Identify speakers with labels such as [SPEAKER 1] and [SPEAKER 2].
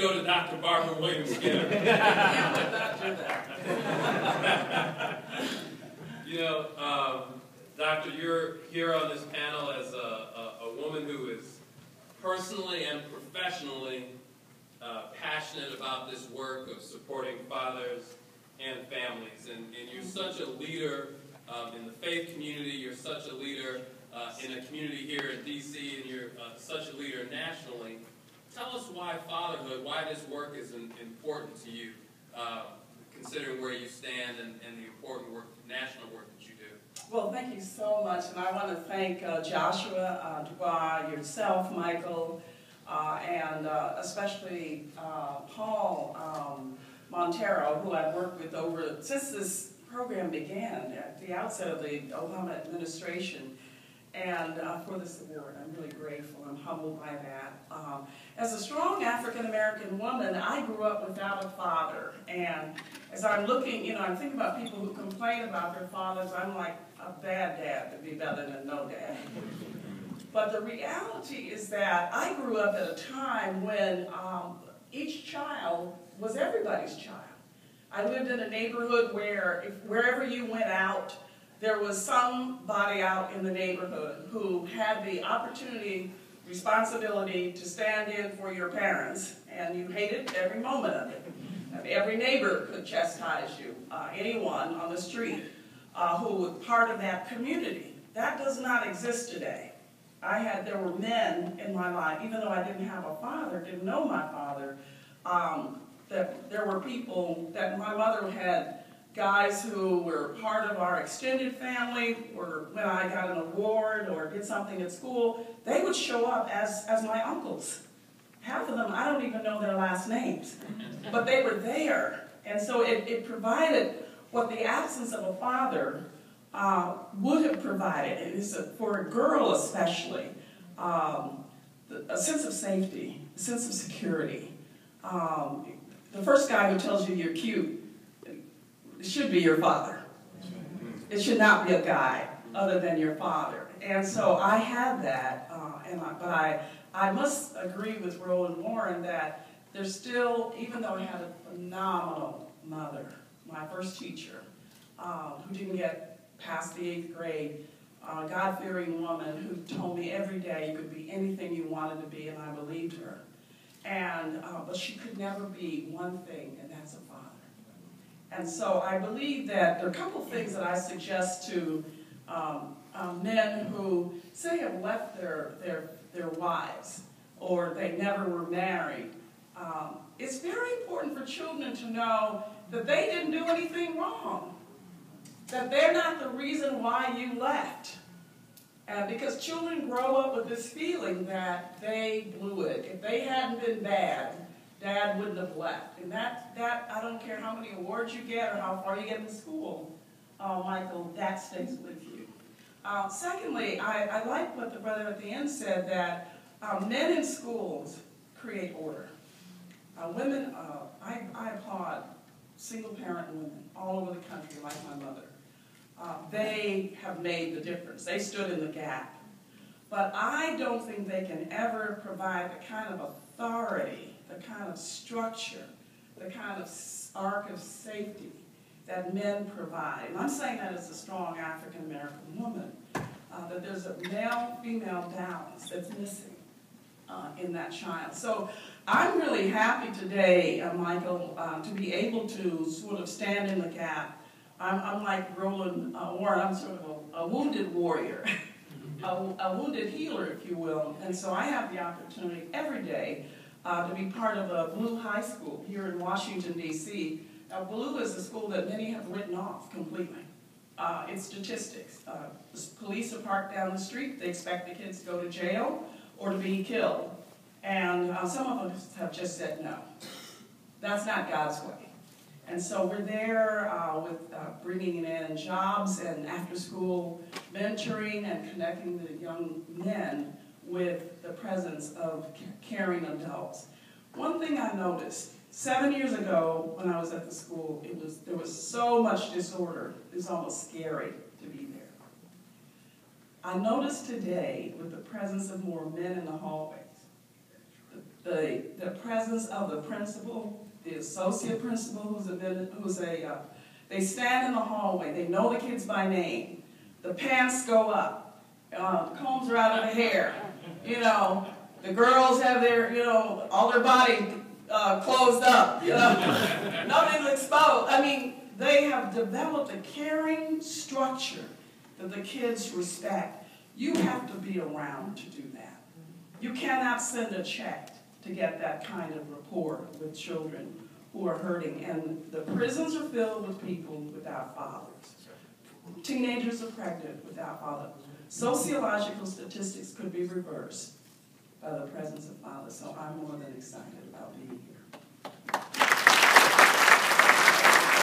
[SPEAKER 1] go to Dr. Barbara Williams-Skinner.
[SPEAKER 2] Yeah, but not do that.
[SPEAKER 1] You know, Doctor, you're here on this panel as a woman who is personally and professionally passionate about this work of supporting fathers and families. And you're such a leader in the faith community, you're such a leader in a community here in D.C., and you're such a leader nationally. Tell us why fatherhood, why this work is important to you, considering where you stand and the important work, national work that you do.
[SPEAKER 2] Well, thank you so much, and I want to thank Joshua Dubois, yourself, Michael, and especially Paul Montero, who I've worked with since this program began at the outset of the Obama administration, and for this award. I'm really grateful. I'm humbled by that. As a strong African-American woman, I grew up without a father, and as I'm looking, you know, I'm thinking about people who complain about their fathers. I'm like, a bad dad would be better than no dad. But the reality is that I grew up at a time when each child was everybody's child. I lived in a neighborhood where wherever you went out, there was somebody out in the neighborhood who had the opportunity, responsibility to stand in for your parents, and you hated every moment of it. Every neighbor could chastise you, anyone on the street who was part of that community. That does not exist today. There were men in my life, even though I didn't have a father, didn't know my father, that there were people that my mother had, guys who were part of our extended family, or when I got an award or did something at school, they would show up as my uncles. Half of them, I don't even know their last names, but they were there. And so it provided what the absence of a father would have provided. It is for a girl especially, a sense of safety, a sense of security. The first guy who tells you you're cute, it should be your father. It should not be a guy other than your father. And so I had that, but I must agree with Roland Warren that there's still, even though I had a phenomenal mother, my first teacher, who didn't get past the 8th grade, a God-fearing woman who told me every day you could be anything you wanted to be, and I believed her. But she could never be one thing, and that's a father. And so I believe that there are a couple of things that I suggest to men who say have left their wives, or they never were married. It's very important for children to know that they didn't do anything wrong, that they're not the reason why you left. Because children grow up with this feeling that they blew it. If they hadn't been bad, Dad wouldn't have left. And that I don't care how many awards you get or how far you get in school, Michael, that stays with you. Secondly, I like what the brother at the end said, that men in schools create order. Women, I applaud single-parent women all over the country, like my mother. They have made the difference. They stood in the gap. But I don't think they can ever provide the kind of authority, the kind of structure, the kind of arc of safety that men provide. And I'm saying that as a strong African-American woman, that there's a male-female balance that's missing in that child. So I'm really happy today, Michael, to be able to sort of stand in the gap. I'm like Roland Warren, I'm sort of a wounded warrior, a wounded healer, if you will. And so I have the opportunity every day to be part of a Blue High School here in Washington, D.C. Now, Blue is a school that many have written off completely. It's statistics. Police are parked down the street. They expect the kids to go to jail or to be killed. And some of us have just said no. That's not God's way. And so we're there with bringing in jobs and after-school mentoring and connecting the young men with the presence of caring adults. One thing I noticed, 7 years ago when I was at the school, there was so much disorder, it was almost scary to be there. I noticed today, with the presence of more men in the hallways, the presence of the principal, the associate principal, they stand in the hallway, they know the kids by name, the pants go up, the combs are out of the hair, you know, the girls have their, you know, all their body closed up, you know, nothing's exposed. I mean, they have developed a caring structure that the kids respect. You have to be around to do that. You cannot send a check to get that kind of rapport with children who are hurting. And the prisons are filled with people without fathers. Teenagers are pregnant without fathers. Sociological statistics could be reversed by the presence of fathers. So I'm more than excited about being here.